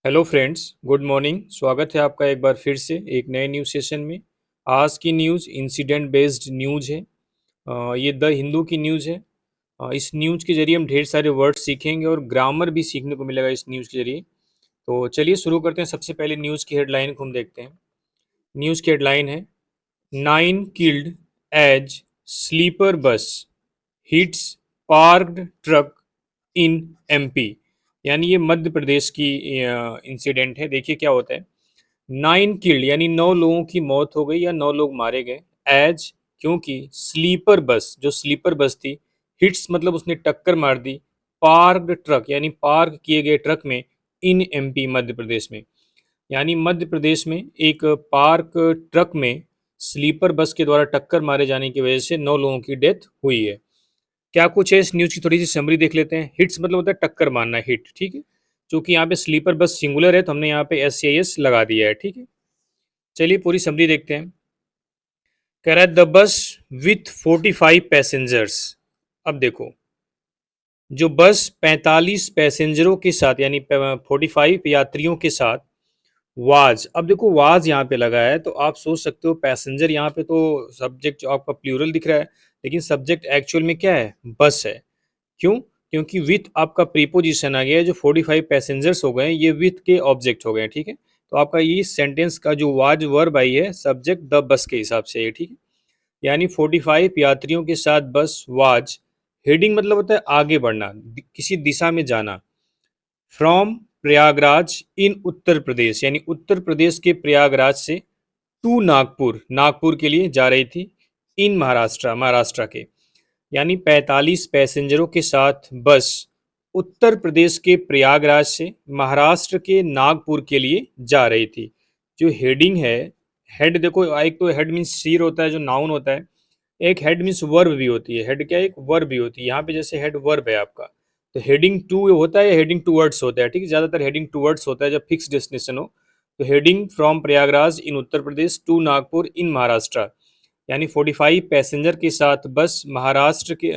Hello friends, good morning. स्वागत है आपका एक बार फिर से एक नए न्यूज़ सेशन में। आज की न्यूज़ इंसिडेंट बेस्ड न्यूज़ है। ये द हिंदू की न्यूज़ है। इस न्यूज़ के जरिए हम ढेर सारे वर्ड सीखेंगे और ग्रामर भी सीखने को मिलेगा इस न्यूज़ के जरिए। तो चलिए शुरू करते हैं। सबसे पहले न्यूज़ की हेडलाइन को हम देखते हैं। न्यूज़ की हेडलाइन है 9 killed as sleeper bus hits parked truck in MP. यानी ये मध्य प्रदेश की इंसिडेंट है। देखिए क्या होता है। 9 किल्ड यानी 9 लोगों की मौत हो गई या 9 लोग मारे गए। एज क्योंकि स्लीपर बस जो स्लीपर बस थी, हिट्स मतलब उसने टक्कर मार दी, पार्क्ड ट्रक यानी पार्क किए गए ट्रक में, इन एमपी मध्य प्रदेश में। यानी मध्य प्रदेश में एक पार्क ट्रक में स्लीपर बस के द्वारा टक्कर मारे जाने की वजह से 9 लोगों की डेथ हुई है। क्या कुछ है इस न्यूज़ की थोड़ी सी समरी देख लेते हैं। हिट्स मतलब होता है टक्कर मारना, हिट, ठीक है। चूंकि यहाँ पे स्लीपर बस सिंगुलर है तो हमने यहाँ पे एस लगा दिया है, ठीक है। चलिए पूरी समरी देखते हैं। कह रहा है द बस विथ 45 पैसेंजर्स। अब देखो, जो बस 45 पैसेंजरों के साथ यानी 45 यात्रियों के साथ वाज, अब देखो वाज यहाँ पे लगा है तो आप सोच सकते हो पैसेंजर, यहाँ पे तो सब्जेक्ट जो आपका प्लूरल दिख रहा है, लेकिन सब्जेक्ट एक्चुअल में क्या है, बस है। क्यों? क्योंकि विथ आपका प्रीपोजिशन आ गया है। जो 45 पैसेंजर्स हो गए ये विथ के ऑब्जेक्ट हो गए, ठीक है। तो आपका ये सेंटेंस का जो वाज वर्ब आई है सब्जेक्ट द बस के हिसाब से है, ठीक है। यानी 45 यात्रियों के साथ बस वाज हेडिंग मतलब होता है आगे बढ़ना, किसी दिशा में जाना। फ्रॉम प्रयागराज इन उत्तर प्रदेश यानी उत्तर प्रदेश के प्रयागराज से, टू नागपुर नागपुर के लिए जा रही थी, इन महाराष्ट्र महाराष्ट्र के। यानी 45 पैसेंजरों के साथ बस उत्तर प्रदेश के प्रयागराज से महाराष्ट्र के नागपुर के लिए जा रही थी। जो हेडिंग है, हेड देखो, एक तो हेड मीन्स सिर होता है जो नाउन होता है, एक हेड मीन्स वर्ब भी होती है। हेड क्या है, एक वर्ब भी होती है। यहाँ पे जैसे हेड वर्ब है आपका, तो हेडिंग टू होता है या हेडिंग टूवर्ड्स होता है, ठीक है। ज़्यादातर हेडिंग टूवर्ड्स होता है जब फिक्स डेस्टिनेशन हो। तो heading from Prayagraj in Uttar Pradesh to Nagpur in Maharashtra, यानी 45 पैसेंजर के साथ बस महाराष्ट्र के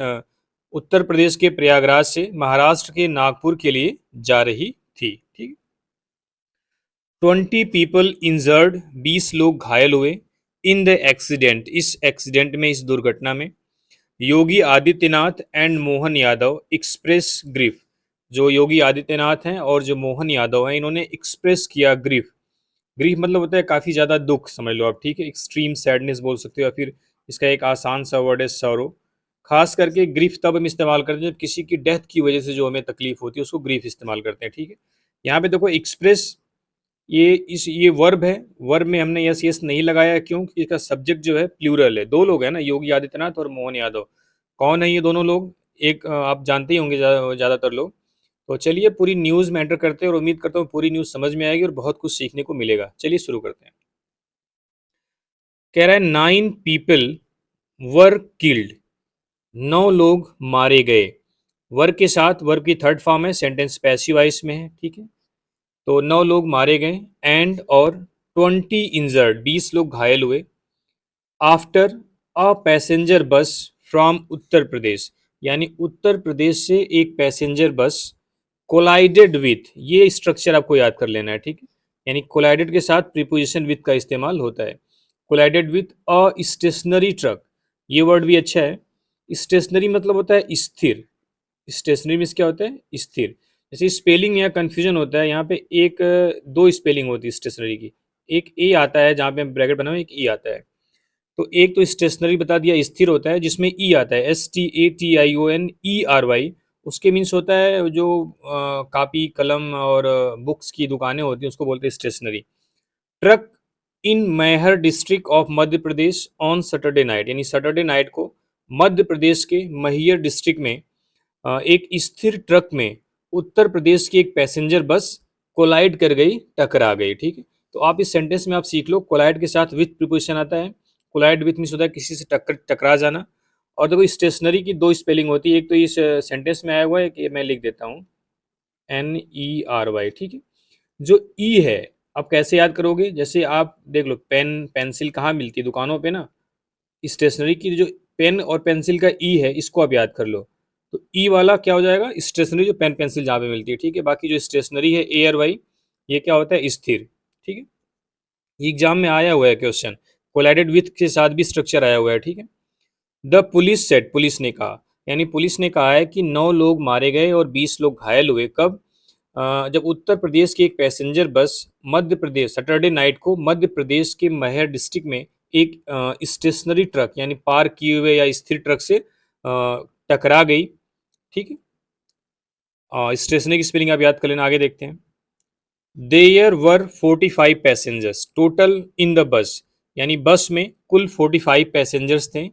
उत्तर प्रदेश के प्रयागराज से महाराष्ट्र के नागपुर के लिए जा रही थी, ठीक। 20 पीपल इंजर्ड, 20 लोग घायल हुए। इन द एक्सीडेंट, इस एक्सीडेंट में, इस दुर्घटना में, Yogi Adityanath and Mohan Yadav express grief. जो योगी आदित्यनाथ हैं और जो मोहन यादव हैं इन्होंने एक्सप्रेस किया ग्रीफ। ग्रीफ मतलब होता है काफ़ी ज़्यादा दुख, समझ लो आप, ठीक है। एक्सट्रीम सैडनेस बोल सकते हो, या फिर इसका एक आसान सा वर्ड है सौरो। खास करके ग्रीफ तब हम इस्तेमाल करते हैं जब किसी की डेथ की वजह से जो हमें तकलीफ होती है उसको ग्रीफ इस्तेमाल करते हैं, ठीक है। यहाँ पे देखो एक्सप्रेस, ये वर्ब है। वर्ब में हमने यस यस नहीं लगाया, क्यों? क्योंकि इसका सब्जेक्ट जो है प्लूरल है, दो लोग हैं ना, योगी आदित्यनाथ और मोहन यादव। कौन है ये दोनों लोग? एक आप जानते ही होंगे ज़्यादातर लोग। तो चलिए पूरी न्यूज़ में एंटर करते हैं और उम्मीद करता हूँ पूरी न्यूज़ समझ में आएगी और बहुत कुछ सीखने को मिलेगा। चलिए शुरू करते हैं। कह रहा है 9 पीपल वर किल्ड, 9 लोग मारे गए। वर्ब के साथ, वर्ब की थर्ड फॉर्म है, सेंटेंस पैसिव वॉइस में है, ठीक है। तो 9 लोग मारे गए, एंड और 20 इंजर्ड, 20 लोग घायल हुए। After a passenger bus from Uttar Pradesh, यानी उत्तर प्रदेश से एक पैसेंजर बस कोलाइडेड विथ, ये स्ट्रक्चर आपको याद कर लेना है, ठीक है। यानी कोलाइडेड के साथ प्रीपोजिशन विथ का इस्तेमाल होता है। Collided with a stationary truck, ये वर्ड भी अच्छा है। स्टेशनरी मतलब होता है स्थिर। स्टेशनरी मीन्स क्या होता है, स्थिर। जैसे स्पेलिंग में यहाँ कन्फ्यूजन होता है, यहाँ पे एक दो स्पेलिंग होती है स्टेशनरी की। एक ए आता है जहाँ पे ब्रैकेट बना हुआ है, एक ई आता है। तो एक तो स्टेशनरी बता दिया स्थिर होता है, जिसमें ई आता है, STATIONERY। उसके मीन्स होता है जो कापी कलम और बुक्स की दुकानें होती हैं उसको बोलते हैं stationary. Truck in Maihar district of Madhya Pradesh on Saturday night, यानी सैटरडे नाइट को मध्य प्रदेश के मैहर डिस्ट्रिक्ट में एक स्थिर ट्रक में उत्तर प्रदेश की एक पैसेंजर बस कोलाइड कर गई, टकरा गई, ठीक है। तो आप इस सेंटेंस में आप सीख लो, कोलाइड के साथ विथ प्रीपोजिशन आता है। कोलाइड विथ मीन्स होता है किसी से टक्कर, टकरा जाना। और देखो स्टेशनरी की दो स्पेलिंग होती है, एक तो इस सेंटेंस में आया हुआ है कि मैं लिख देता हूँ NERY, ठीक है। जो ई है, आप कैसे याद करोगे? जैसे आप देख लो, पेन पेंसिल कहाँ मिलती है? दुकानों पे ना। स्टेशनरी की जो पेन और पेंसिल का ई है इसको आप याद कर लो। तो ई वाला क्या हो जाएगा? स्टेशनरी, जो पेन पेंसिल जहाँ पे मिलती है, ठीक है। बाकी जो स्टेशनरी है ARY, ये क्या होता है? स्थिर। ठीक है, एग्जाम में आया हुआ है क्वेश्चन, कोलाइडेड विथ के साथ भी स्ट्रक्चर आया हुआ है। ठीक है, द पुलिस सेट, पुलिस ने कहा, यानी पुलिस ने कहा है कि 9 लोग मारे गए और 20 लोग घायल हुए। कब? जब उत्तर प्रदेश की एक पैसेंजर बस मध्य प्रदेश, सैटरडे नाइट को मध्य प्रदेश के मैहर डिस्ट्रिक्ट में एक स्टेशनरी ट्रक यानी पार्क किए हुए या स्थिर ट्रक से टकरा गई। ठीक है, स्टेशनरी की स्पेलिंग आप याद कर लेना, आगे देखते हैं। There were 45 passengers total in the bus, यानी बस में कुल 45 पैसेंजर्स थे।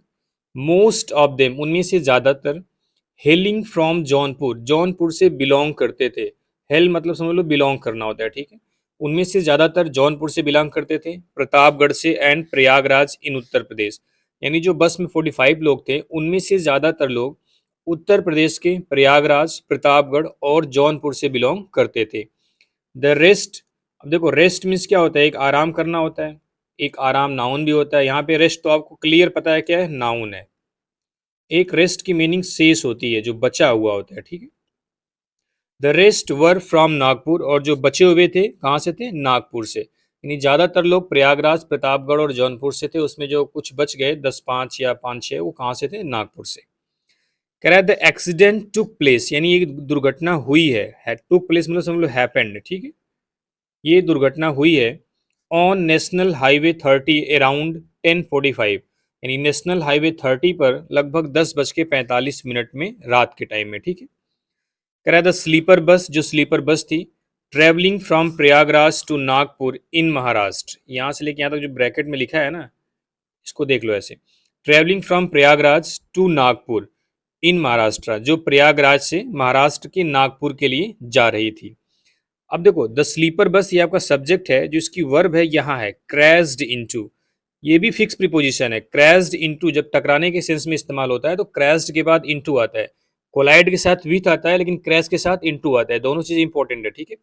मोस्ट ऑफ देम, उनमें से ज़्यादातर, हेलिंग फ्रॉम जौनपुर, जौनपुर से बिलोंग करते थे। हेल मतलब समझ लो बिलोंग करना होता है। ठीक है, उनमें से ज़्यादातर जौनपुर से बिलोंग करते थे, प्रतापगढ़ से एंड प्रयागराज इन उत्तर प्रदेश। यानी जो बस में 45 लोग थे उनमें से ज़्यादातर लोग उत्तर प्रदेश के प्रयागराज, प्रतापगढ़ और जौनपुर से बिलोंग करते थे। द रेस्ट, अब देखो रेस्ट मीन्स क्या होता है? एक आराम करना होता है, एक आराम नाउन भी होता है। यहाँ पे रेस्ट तो आपको क्लियर पता है क्या है? नाउन है। एक रेस्ट की मीनिंग शेष होती है, जो बचा हुआ होता है। ठीक है, the rest were from Nagpur, और जो बचे हुए थे कहाँ से थे? नागपुर से। यानी ज़्यादातर लोग प्रयागराज, प्रतापगढ़ और जौनपुर से थे, उसमें जो कुछ बच गए 10-5 या 5-6, वो कहाँ से थे? नागपुर से। कह रहा है द एक्सीडेंट टुक प्लेस, यानी एक दुर्घटना हुई है। टुक प्लेस मतलब समझ लो हैपेंड। ठीक है, ये दुर्घटना हुई है ऑन नेशनल हाईवे 30 अराउंड 10:45, यानी नेशनल हाईवे 30 पर लगभग 10:45 में रात के टाइम में। ठीक है, कह रहा है द स्लीपर बस, जो स्लीपर बस थी, travelling from Prayagraj to Nagpur in Maharashtra, यहाँ से लेके यहाँ तक जो ब्रैकेट में लिखा है ना, इसको देख लो ऐसे, travelling from Prayagraj to Nagpur in Maharashtra, जो प्रयागराज से महाराष्ट्र के नागपुर के लिए जा रही थी। अब देखो द स्लीपर बस, ये आपका सब्जेक्ट है, जो इसकी वर्ब है यहाँ है क्रैश्ड इनटू। ये भी फिक्स प्रीपोजिशन है। क्रैश्ड इनटू जब टकराने के सेंस में इस्तेमाल होता है तो क्रैश्ड के बाद इनटू आता है। कोलाइड के साथ विथ आता है, लेकिन क्रैश के साथ इनटू आता है। दोनों चीज इंपॉर्टेंट है। ठीक है,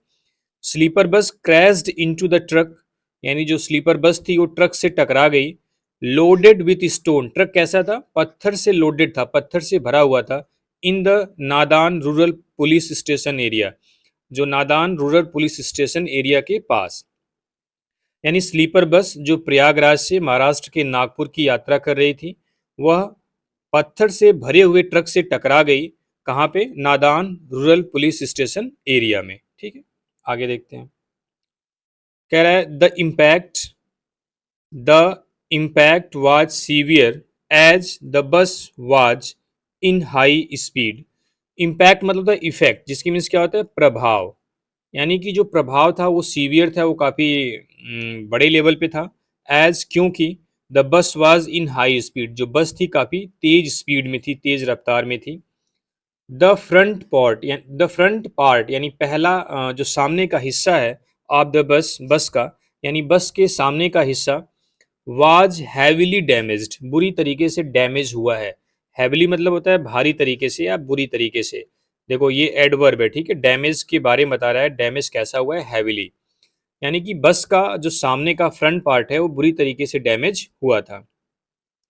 sleeper bus crashed into the truck, यानी जो स्लीपर बस थी वो ट्रक से टकरा गई। लोडेड विथ स्टोन, ट्रक कैसा था? पत्थर से लोडेड था, पत्थर से भरा हुआ था। इन द नादान रूरल पुलिस स्टेशन एरिया, जो नादान रूरल पुलिस स्टेशन एरिया के पास। यानी स्लीपर बस जो प्रयागराज से महाराष्ट्र के नागपुर की यात्रा कर रही थी, वह पत्थर से भरे हुए ट्रक से टकरा गई। कहाँ पे? नादान रूरल पुलिस स्टेशन एरिया में। ठीक है, आगे देखते हैं। कह रहा है the impact was severe as the bus was in high speed. Impact मतलब था इफेक्ट, जिसकी मीन्स क्या होता है? प्रभाव। यानी कि जो प्रभाव था वो सीवियर था, वो काफ़ी बड़े लेवल पे था। एज, क्योंकि the bus was in high speed, जो बस थी काफ़ी तेज स्पीड में थी, तेज रफ्तार में थी। द फ्रंट पार्ट यानी पहला जो सामने का हिस्सा है ऑफ द बस, बस का, यानी बस के सामने का हिस्सा, वाज हैविली डैमेज्ड, बुरी तरीके से डैमेज हुआ है। हैविली मतलब होता है भारी तरीके से या बुरी तरीके से। देखो ये एडवर्ब है। ठीक है, डैमेज के बारे में बता रहा है, डैमेज कैसा हुआ है? हैविली। यानी कि बस का जो सामने का फ्रंट पार्ट है वो बुरी तरीके से डैमेज हुआ था।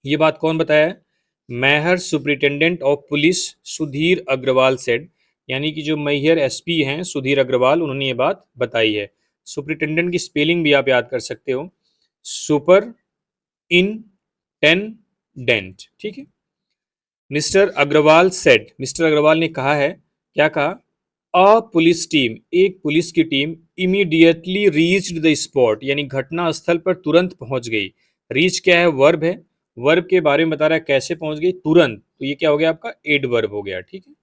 ये बात कौन बताया है? Maihar superintendent of police Sudhir Agarwal said, यानी कि जो मैहर एसपी हैं सुधीर अग्रवाल, उन्होंने ये बात बताई है। सुप्रिटेंडेंट की स्पेलिंग भी आप याद कर सकते हो, सुपर इन टेन डेंट। ठीक है, Mr Agarwal said, Mr Agarwal ने कहा है, क्या कहा? अ पुलिस टीम, एक पुलिस की team, immediately reached the spot, यानी घटना स्थल पर तुरंत पहुंच गई। रीच क्या है? वर्ब है। वर्ब के बारे में बता रहा है कैसे पहुंच गई? तुरंत। तो ये क्या हो गया आपका? एडवर्ब हो गया। ठीक है,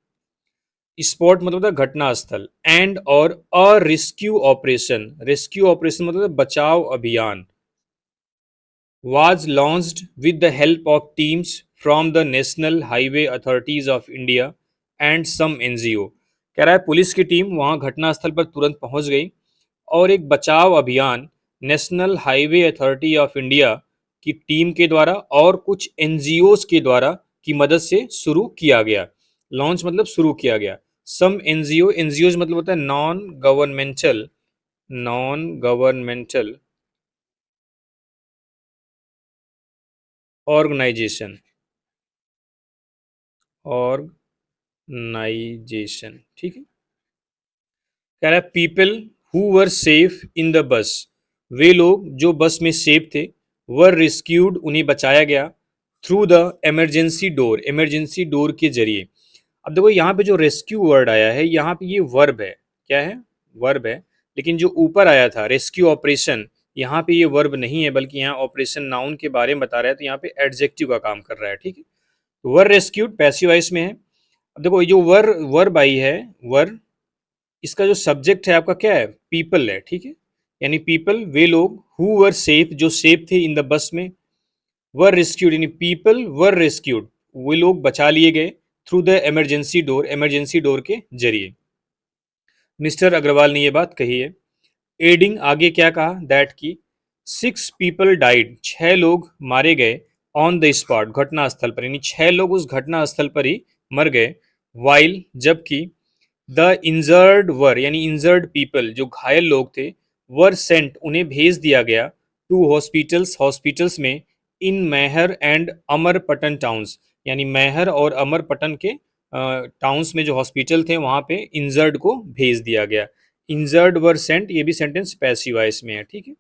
स्पॉट मतलब था घटना स्थल। एंड और अ रेस्क्यू ऑपरेशन, रेस्क्यू ऑपरेशन मतलब बचाव अभियान, was launched with the help of teams from the National Highway Authorities of India and some NGO। कह रहा है पुलिस की टीम वहां घटनास्थल पर तुरंत पहुंच गई और एक बचाव अभियान national highway authority of India की टीम के द्वारा और कुछ एनजीओज के द्वारा की मदद से शुरू किया गया। लॉन्च मतलब शुरू किया गया। सम एनजीओ, एनजीओज मतलब होता है नॉन गवर्नमेंटल ऑर्गेनाइजेशन, ऑर्गेनाइजेशन। ठीक है, कह रहा है people who were safe in the bus, वे लोग जो बस में सेफ थे, वर रेस्क्यूड, उन्हें बचाया गया, थ्रू द इमरजेंसी डोर के जरिए। अब देखो यहाँ पे जो रेस्क्यू वर्ड आया है, यहाँ पे ये वर्ब है। क्या है? वर्ब है। लेकिन जो ऊपर आया था रेस्क्यू ऑपरेशन, यहाँ पे ये वर्ब नहीं है, बल्कि यहाँ ऑपरेशन नाउन के बारे में बता रहा है, तो यहाँ पे एडजेक्टिव का काम कर रहा है। ठीक है, वर रेस्क्यूड पैसिव वॉइस में है। अब देखो ये जो वर्ब आई है, वर, इसका जो सब्जेक्ट है आपका क्या है? पीपल है। ठीक है, यानी पीपल, वे लोग, हु वर सेफ, जो सेफ थे इन द बस में, वर रेस्क्यूड यानी पीपल वर रेस्क्यूड, वे लोग बचा लिए गए, थ्रू द इमरजेंसी डोर के जरिए। मिस्टर अग्रवाल ने यह बात कही है। एडिंग, आगे क्या कहा? दैट की 6 पीपल डाइड, 6 लोग मारे गए, ऑन द स्पॉट, घटना स्थल पर, यानी 6 लोग उस घटना स्थल पर ही मर गए। वाइल, जबकि द इंजर्ड वर, यानी इंजर्ड पीपल, जो घायल लोग थे, वर सेंट, उन्हें भेज दिया गया, टू हॉस्पिटल्स में, इन मैहर एंड अमरपटन टाउन्स, यानी मैहर और अमरपटन के टाउन्स में जो हॉस्पिटल थे वहां पे इंजर्ड को भेज दिया गया। इंजर्ड वर सेंट, ये भी सेंटेंस पैसिव वॉइस में है। ठीक है,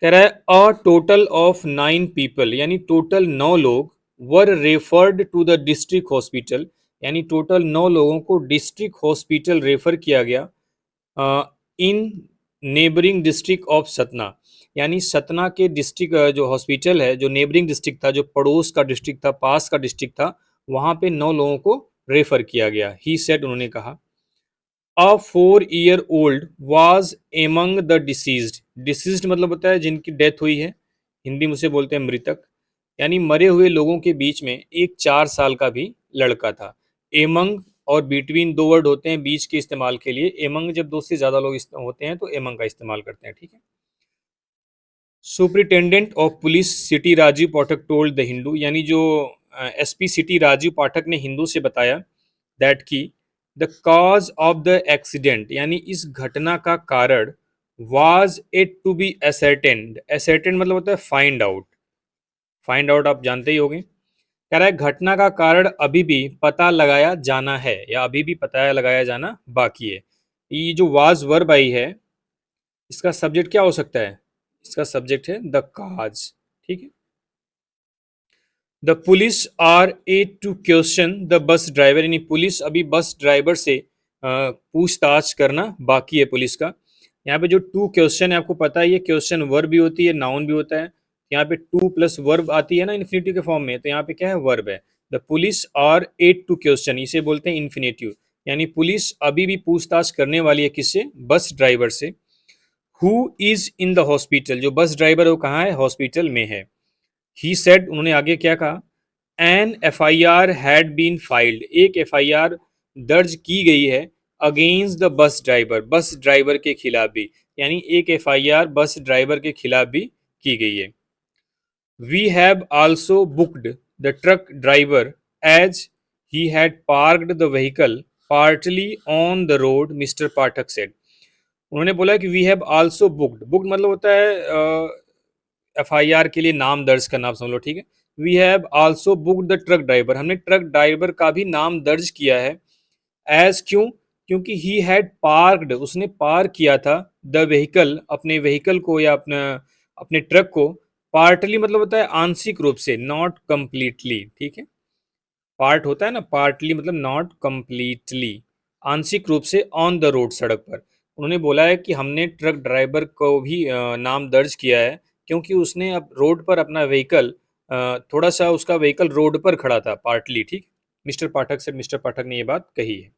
कह रहा है अ टोटल ऑफ 9 पीपल, यानी टोटल 9 लोग, were referred to the district hospital, यानी टोटल 9 लोगों को डिस्ट्रिक्ट हॉस्पिटल रेफर किया गया, in neighbouring district of Satna, यानी सतना के डिस्ट्रिक्ट जो हॉस्पिटल है, जो नेबरिंग डिस्ट्रिक्ट था, जो पड़ोस का डिस्ट्रिक्ट था, पास का डिस्ट्रिक्ट था, वहां पे 9 लोगों को रेफर किया गया। ही सेड, उन्होंने कहा। अ 4 year old was among the deceased, deceased मतलब होता है जिनकी डेथ हुई है, हिंदी में उसे बोलते हैं मृतक, यानी मरे हुए लोगों के बीच में एक 4 साल का भी लड़का था। एमंग और बिटवीन दो वर्ड होते हैं बीच के इस्तेमाल के लिए। एमंग जब 2 से ज़्यादा लोग होते हैं तो एमंग का इस्तेमाल करते हैं। ठीक है, superintendent of police city Rajiv Pathak told the Hindu, यानी जो एसपी सिटी राजीव पाठक ने हिंदू से बताया, दैट की the cause of the accident, यानी इस घटना का कारण, वाज इट टू बी एसर्टेन्ड, एसर्टेन्ड मतलब होता है फाइंड आउट, फाइंड आउट आप जानते ही होंगे। कह रहा है घटना का कारण अभी भी पता लगाया जाना है, या अभी भी पता लगाया जाना बाकी है। ये जो वाज वर्ब आई है, इसका सब्जेक्ट क्या हो सकता है? इसका सब्जेक्ट है द काज। ठीक है, the police are a to question the bus driver, यानी पुलिस अभी बस ड्राइवर से पूछताछ करना बाकी है पुलिस का। यहाँ पे जो टू क्वेश्चन है, आपको पता है ये क्वेश्चन वर्ब भी होती है, नाउन भी होता है। यहाँ पे टू प्लस वर्ब आती है ना इन्फिनेटिव के फॉर्म में, तो यहाँ पे क्या है? वर्ब है। The police are a to question, इसे बोलते हैं इन्फिनेटिव, यानी पुलिस अभी भी पूछताछ करने वाली है किससे? बस ड्राइवर से। Who is in the hospital, जो बस ड्राइवर है वो कहाँ है? हॉस्पिटल में है। ही सेड, उन्होंने आगे क्या कहा? An FIR had been filed, एक एफआईआर दर्ज की गई है, अगेंस्ट द बस ड्राइवर के खिलाफ भी, यानी एक एफआईआर बस ड्राइवर के खिलाफ भी की गई है। We have also booked the truck driver as he had parked the vehicle partly on the road, Mr Pathak said. उन्होंने बोला कि वी हैव आल्सो बुक्ड मतलब होता है एफआईआर के लिए नाम दर्ज करना, आप समझ लो। ठीक है, we have also booked the truck driver, हमने ट्रक ड्राइवर का भी नाम दर्ज किया है। एज, क्यों? क्योंकि ही हैड पार्क्ड, उसने पार्क किया था, द व्हीकल, अपने व्हीकल को या अपने ट्रक को, पार्टली मतलब होता है आंशिक रूप से, नॉट कंप्लीटली। ठीक है, पार्ट होता है ना, पार्टली मतलब नॉट कंप्लीटली, आंशिक रूप से, ऑन द रोड, सड़क पर। उन्होंने बोला है कि हमने ट्रक ड्राइवर को भी नाम दर्ज किया है, क्योंकि उसने अब रोड पर अपना व्हीकल, थोड़ा सा उसका व्हीकल रोड पर खड़ा था, पार्टली। ठीक, मिस्टर पाठक से, मिस्टर पाठक ने ये बात कही है।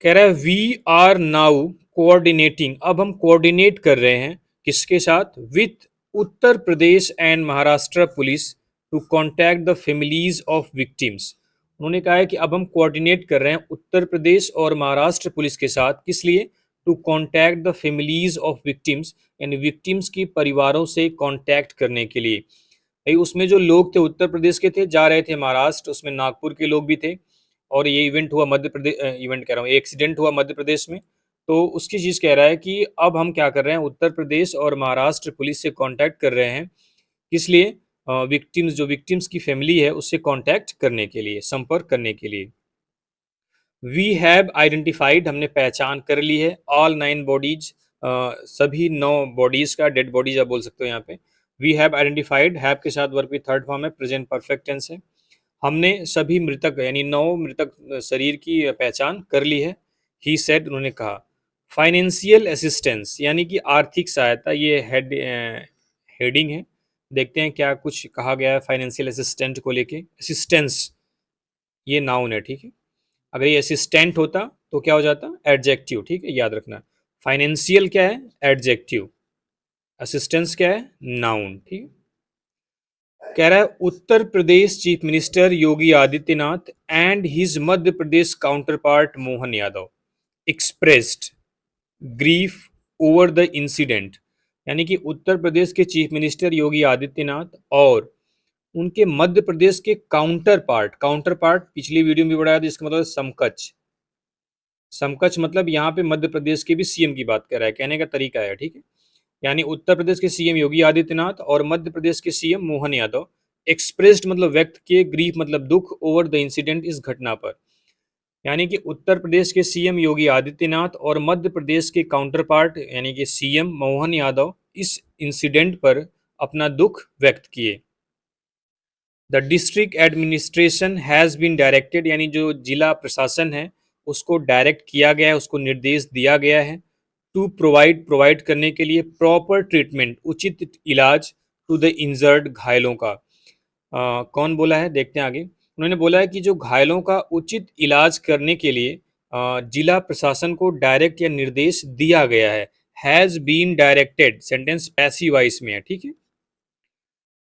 कह रहा है वी आर नाउ कोऑर्डिनेटिंग, अब हम कोऑर्डिनेट कर रहे हैं किसके साथ? With Uttar Pradesh and Maharashtra police to contact the families of victims. उन्होंने कहा है कि अब हम कोऑर्डिनेट कर रहे हैं उत्तर प्रदेश और महाराष्ट्र पुलिस के साथ, किस लिए? To contact the families of victims, यानी विक्टिम्स की परिवारों से कॉन्टैक्ट करने के लिए। भाई उसमें जो लोग थे उत्तर प्रदेश के थे, जा रहे थे महाराष्ट्र, उसमें नागपुर के लोग भी थे, और ये इवेंट हुआ मध्य प्रदेश, इवेंट कह रहा हूँ, एक्सीडेंट हुआ मध्य प्रदेश में। तो उसकी चीज़ कह रहा है कि अब हम क्या कर रहे हैं, उत्तर प्रदेश और महाराष्ट्र पुलिस से कांटेक्ट कर रहे हैं, किस लिए? विक्टिम्स, जो विक्टिम्स की फैमिली है उससे कांटेक्ट करने के लिए, संपर्क करने के लिए। वी हैव आइडेंटिफाइड, हमने पहचान कर ली है, ऑल 9 बॉडीज, सभी 9 बॉडीज का, डेड बॉडीज आप बोल सकते हो यहाँ पे। वी हैव आइडेंटिफाइड, हैव के साथ वर्ब की थर्ड फॉर्म है, प्रेजेंट परफेक्ट टेंस है। हमने सभी मृतक यानी 9 मृतक शरीर की पहचान कर ली है। ही सेड, उन्होंने कहा। फाइनेंशियल असिस्टेंस यानी कि आर्थिक सहायता, ये हेडिंग है। देखते हैं क्या कुछ कहा गया है फाइनेंशियल असिस्टेंट को लेके। असिस्टेंस ये नाउन है, ठीक है। अगर ये असिस्टेंट होता तो क्या हो जाता, एडजेक्टिव, ठीक है, याद रखना। फाइनेंशियल क्या है, एडजेक्टिव। असिस्टेंस क्या है, नाउन, ठीक है। कह रहा है Uttar Pradesh chief minister Yogi Adityanath and his Madhya Pradesh counterpart Mohan Yadav expressed grief over the incident, यानी कि उत्तर प्रदेश के चीफ मिनिस्टर योगी आदित्यनाथ और उनके मध्य प्रदेश के काउंटर पार्ट पिछली वीडियो में भी बढ़ाया था, जिसका मतलब समकक्ष। समकक्ष मतलब यहाँ पे मध्य प्रदेश के भी सीएम की बात कर रहा है, कहने का तरीका है, ठीक है। यानी उत्तर प्रदेश के सीएम योगी आदित्यनाथ और मध्य प्रदेश के सीएम मोहन यादव एक्सप्रेस्ड मतलब व्यक्त किए, ग्रीफ मतलब दुख, ओवर द इंसिडेंट इस घटना पर। यानी कि उत्तर प्रदेश के सीएम योगी आदित्यनाथ और मध्य प्रदेश के काउंटर पार्ट यानी कि सीएम मोहन यादव इस इंसिडेंट पर अपना दुख व्यक्त किए। The district administration has been directed, यानी जो जिला प्रशासन है उसको डायरेक्ट किया गया है, उसको निर्देश दिया गया है, टू प्रोवाइड करने के लिए प्रॉपर ट्रीटमेंट, उचित इलाज, टू द इंजर्ड, घायलों का। कौन बोला है, देखते हैं आगे। उन्होंने बोला है कि जो घायलों का उचित इलाज करने के लिए जिला प्रशासन को डायरेक्ट या निर्देश दिया गया है। Has been directed sentence passive voice में है, ठीक है।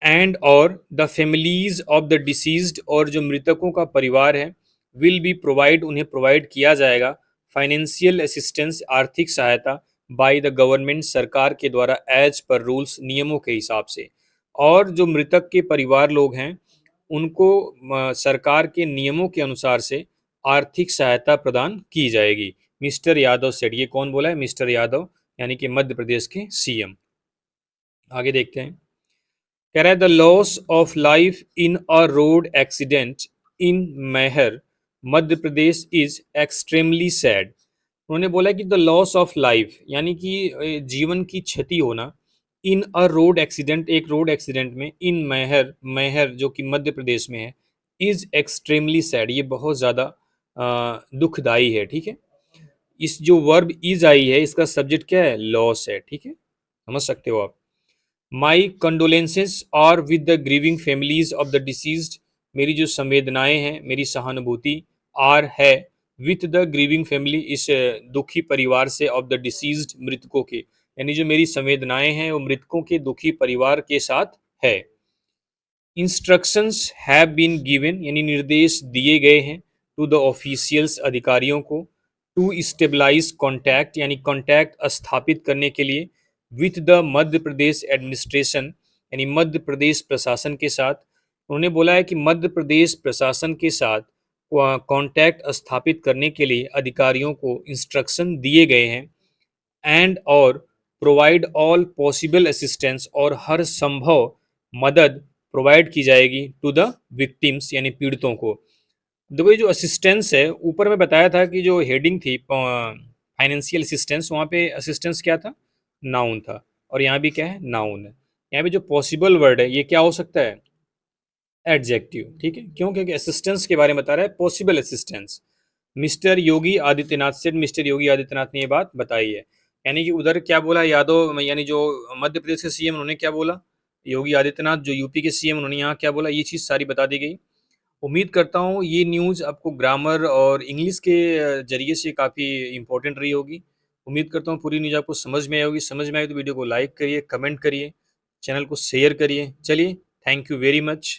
एंड और the families of the deceased, और जो मृतकों का परिवार है, विल बी प्रोवाइड, उन्हें प्रोवाइड किया जाएगा, फाइनेंशियल असिस्टेंस, आर्थिक सहायता, बाय द गवर्नमेंट, सरकार के द्वारा, एज पर रूल्स, नियमों के हिसाब से। और जो मृतक के परिवार लोग हैं उनको सरकार के नियमों के अनुसार से आर्थिक सहायता प्रदान की जाएगी। मिस्टर यादव सेड, ये कौन बोला है, मिस्टर यादव यानी कि मध्य प्रदेश के सीएम। आगे देखते हैं। कह रहा है the loss of life in a road accident in Maihar Madhya Pradesh is extremely sad. उन्होंने बोला कि द लॉस ऑफ लाइफ यानी कि जीवन की क्षति होना, इन अ रोड एक्सीडेंट, एक रोड एक्सीडेंट में, इन मैहर, मैहर जो कि मध्य प्रदेश में है, इज एक्सट्रीमली सैड, ये बहुत ज़्यादा दुखदाई है, ठीक है। इस जो वर्ब इज आई है इसका सब्जेक्ट क्या है, लॉस है, ठीक है, समझ सकते हो आप। My condolences are with the grieving families of the deceased, मेरी जो संवेदनाएं हैं, मेरी सहानुभूति, आर है, विथ द ग्रीविंग फैमिली, इस दुखी परिवार से, ऑफ द डिसीज्ड, मृतकों के, यानी जो मेरी संवेदनाएं हैं वो मृतकों के दुखी परिवार के साथ है। इंस्ट्रक्शंस हैव बीन गिवन, यानी निर्देश दिए गए हैं, टू द ऑफिशियल्स, अधिकारियों को, टू स्टेबलाइज कॉन्टैक्ट, यानी कॉन्टैक्ट स्थापित करने के लिए, with the Madhya Pradesh administration, यानी मध्य प्रदेश प्रशासन के साथ। उन्होंने बोला है कि मध्य प्रदेश प्रशासन के साथ कॉन्टैक्ट स्थापित करने के लिए अधिकारियों को इंस्ट्रक्शन दिए गए हैं। एंड और प्रोवाइड ऑल पॉसिबल असिस्टेंस, और हर संभव मदद प्रोवाइड की जाएगी, टू द विक्टिम्स, यानी पीड़ितों को। देखो ये जो असिस्टेंस है, ऊपर मैं बताया था कि जो हेडिंग थी फाइनेंशियल असिस्टेंस, वहाँ पे असिस्टेंस क्या था, नाउन था, और यहाँ भी क्या है, नाउन है। यहाँ पे जो पॉसिबल वर्ड है ये क्या हो सकता है, एडजेक्टिव, ठीक है। क्यों, क्योंकि असिस्टेंस के बारे में बता रहा है, possible assistance. Mister Yogi Adityanath से, मिस्टर योगी आदित्यनाथ ने ये बात बताई है। यानी कि उधर क्या बोला यादव, यानी जो मध्य प्रदेश के सीएम, उन्होंने क्या बोला, योगी आदित्यनाथ जो यूपी के सीएम, उन्होंने यहाँ क्या बोला, ये चीज़ सारी बता दी गई। उम्मीद करता हूँ ये न्यूज़ आपको ग्रामर और इंग्लिश के जरिए से काफ़ी इंपॉर्टेंट रही होगी। उम्मीद करता हूँ पूरी न्यूज़ आपको समझ में आई होगी। समझ में आई तो वीडियो को लाइक करिए, कमेंट करिए, चैनल को शेयर करिए। चलिए, थैंक यू वेरी मच।